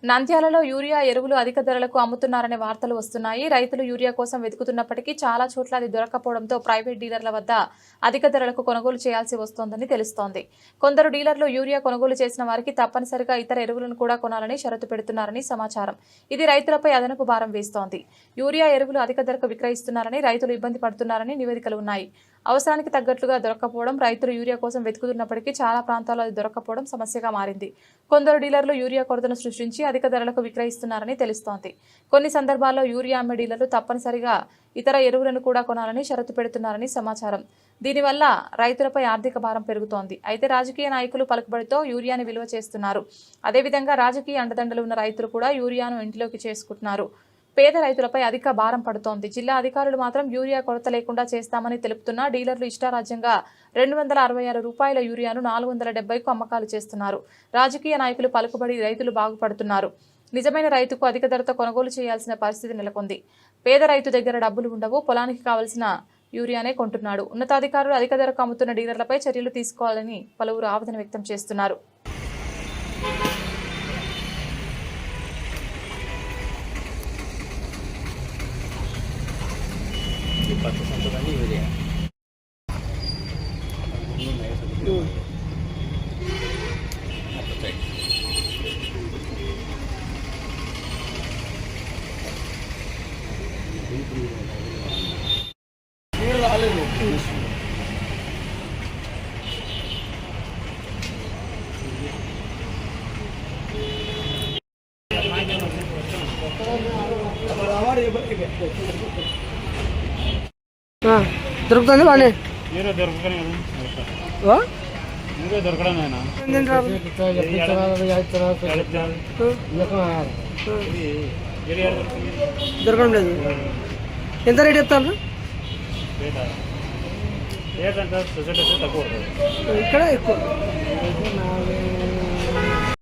నంద్యాలలో యూరియా ఎరువులు అధిక ధరలకు అమ్ముతున్నారనే వార్తలు వస్తున్నాయి. రైతులు యూరియా కోసం వెతుకుతున్నప్పటికీ చాలా చోట్ల అది దొరకకపోవడంతో ప్రైవేట్ డీలర్ల వద్ద అధిక ధరలకు కొనుగోలు చేయాల్సి వస్తోందని తెలుస్తోంది. కొందరు డీలర్లు యూరియా కొనుగోలు చేసిన వారికి తప్పనిసరిగా ఇతర ఎరువులను కూడా కొనాలని షరతు పెడుతున్నారని సమాచారం. ఇది రైతులపై అదనపు భారం వేస్తోంది. యూరియా ఎరువులు అధిక ధరకు విక్రయిస్తున్నారని రైతులు ఇబ్బంది పడుతున్నారని నివేదికలు ఉన్నాయి. అవసరానికి తగ్గట్లుగా దొరక్కపోవడం, రైతులు యూరియా కోసం వెతుకుతున్నప్పటికీ చాలా ప్రాంతాల్లో అది దొరక్కపోవడం సమస్యగా మారింది. కొందరు డీలర్లు యూరియా కొరతను సృష్టించి అధిక ధరలకు విక్రయిస్తున్నారని తెలుస్తోంది. కొన్ని సందర్భాల్లో యూరియా అమ్మే డీలర్లు తప్పనిసరిగా ఇతర ఎరువులను కూడా కొనాలని షరతు పెడుతున్నారని సమాచారం. దీనివల్ల రైతులపై ఆర్థిక భారం పెరుగుతోంది. అయితే రాజకీయ నాయకులు పలుకుబడితో యూరియాని విలువ చేస్తున్నారు. అదేవిధంగా రాజకీయ అండదండలు ఉన్న రైతులు కూడా యూరియాను ఇంటిలోకి చేసుకుంటున్నారు. పేద రైతులపై అధిక భారం పడుతోంది. జిల్లా అధికారులు మాత్రం యూరియా కొరత లేకుండా చేస్తామని తెలుపుతున్నా డీలర్లు ఇష్టారాజ్యంగా 266 రూపాయల యూరియాను 470కు అమ్మకాలు చేస్తున్నారు. రాజకీయ నాయకులు పలుకుబడి రైతులు బాగుపడుతున్నారు. నిజమైన రైతుకు అధిక ధరతో కొనుగోలు చేయాల్సిన పరిస్థితి నెలకొంది. పేద రైతు దగ్గర డబ్బులు ఉండవు, పొలానికి కావలసిన యూరియానే కొంటున్నాడు. ఉన్నతాధికారులు అధిక ధరకు అమ్ముతున్న డీలర్లపై చర్యలు తీసుకోవాలని పలువురు ఆవేదన వ్యక్తం చేస్తున్నారు. దొరుకుతుంది బాగానే మీరే దొరకడం దొరకడం లేదు. ఎంత రేట్ చెప్తారు? తక్కువ ఇక్కడ ఎక్కువ.